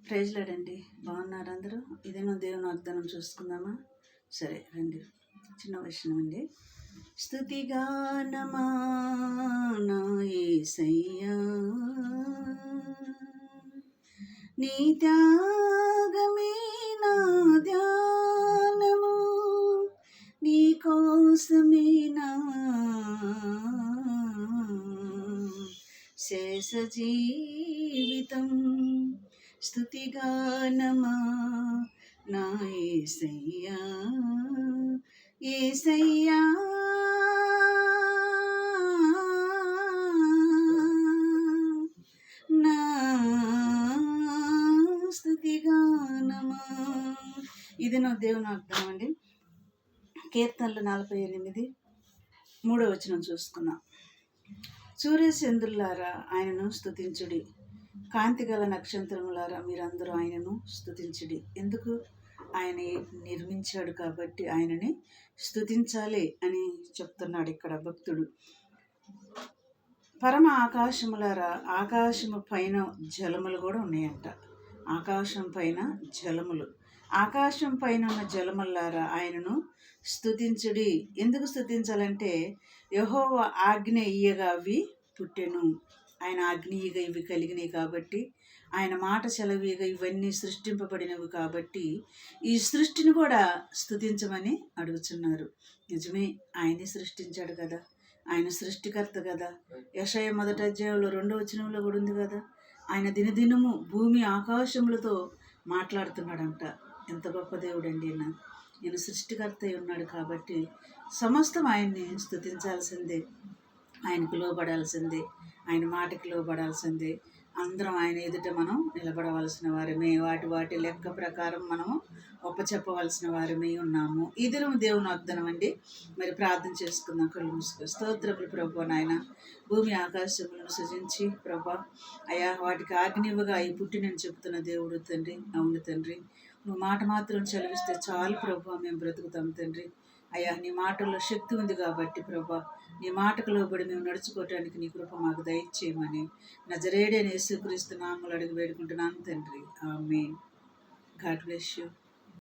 Praise లాడండి. బాగున్నారు అందరూ? ఇదేమో దేవుని వాగ్దానం చూసుకుందామా? సరే రండి. చిన్న విషయం అండి. స్తుతిగానమా నా యేసయ్యా, నీ త్యాగమే నా ధ్యానము, నీ కోసమే నా శేష జీవితం. స్తుతిగానమా నా యేసయ్యా, యేసయ్యా, నా స్తుతిగానమా. ఇది నా దేవుని వాగ్దానం అండి. కీర్తనలు 48 3వ వచనం చూసుకున్నాం. సూర్యచంద్రులారా ఆయనను స్తుతించుడి, కాంతిగల నక్షత్రములారా మీరందరూ ఆయనను స్తుతించుడి. ఎందుకు? ఆయన నిర్మించాడు కాబట్టి ఆయనని స్తుతించాలి అని చెప్తున్నాడు ఇక్కడ భక్తుడు. పరమ ఆకాశములారా, ఆకాశము పైన జలములు కూడా ఉన్నాయంట. ఆకాశం పైన జలములు, ఆకాశం పైన ఉన్న జలములారా ఆయనను స్తుతించుడి. ఎందుకు స్తుతించాలంటే యెహోవా ఆజ్ఞ ఇయ్యగా అవి పుట్టెను. ఆయన ఆజ్ఞీయగా ఇవి కలిగినాయి కాబట్టి, ఆయన మాట సెలవీగా ఇవన్నీ సృష్టింపబడినవి కాబట్టి ఈ సృష్టిని కూడా స్తుతించమని అడుగుతున్నారు. నిజమే, ఆయనే సృష్టించాడు కదా, ఆయన సృష్టికర్త కదా. యెషయా 1వ అధ్యాయంలో 2వ వచనంలో కూడా ఉంది కదా, ఆయన దినదినము భూమి ఆకాశములతో మాట్లాడుతున్నాడంట. ఎంత గొప్ప దేవుడు అండి ఈయన సృష్టికర్త అయి ఉన్నాడు కాబట్టి సమస్తం ఆయన్ని స్తుతించాల్సిందే, ఆయనకు లోబడాల్సిందే, ఆయన మాటకి లోబడాల్సిందే. అందరం ఆయన ఎదుట మనం నిలబడవలసిన వారమే, వాటి లెక్క ప్రకారం మనము ఒప్పచెప్పవలసిన వారమే ఉన్నాము. ఇది దేవుని వాగ్దానం అండి. మరి ప్రార్థన చేసుకుందాం. కళ్ళు మూసుకో. స్తోత్రములు ప్రభు, నాయన భూమి ఆకాశములను సృజించి ప్రభా అయా వాటికి ఆజ్ఞివ్వగా ఈ పుట్టినని చెప్తున్న దేవుడు తండ్రి. అవును తండ్రి, నువ్వు మాట మాత్రం చదివిస్తే చాలు ప్రభా, మేము బ్రతుకుతాం తండ్రి. అయ్యా నీ మాటల్లో శక్తి ఉంది కాబట్టి ప్రభా, నీ మాటకు లోబడి మేము నడుచుకోవటానికి నీ కృప మాకు దయచేయమని నజరేయుడైన యేసుక్రీస్తు నామములో అడిగి వేడుకుంటున్నాను తండ్రి. ఆమేన్. God bless you.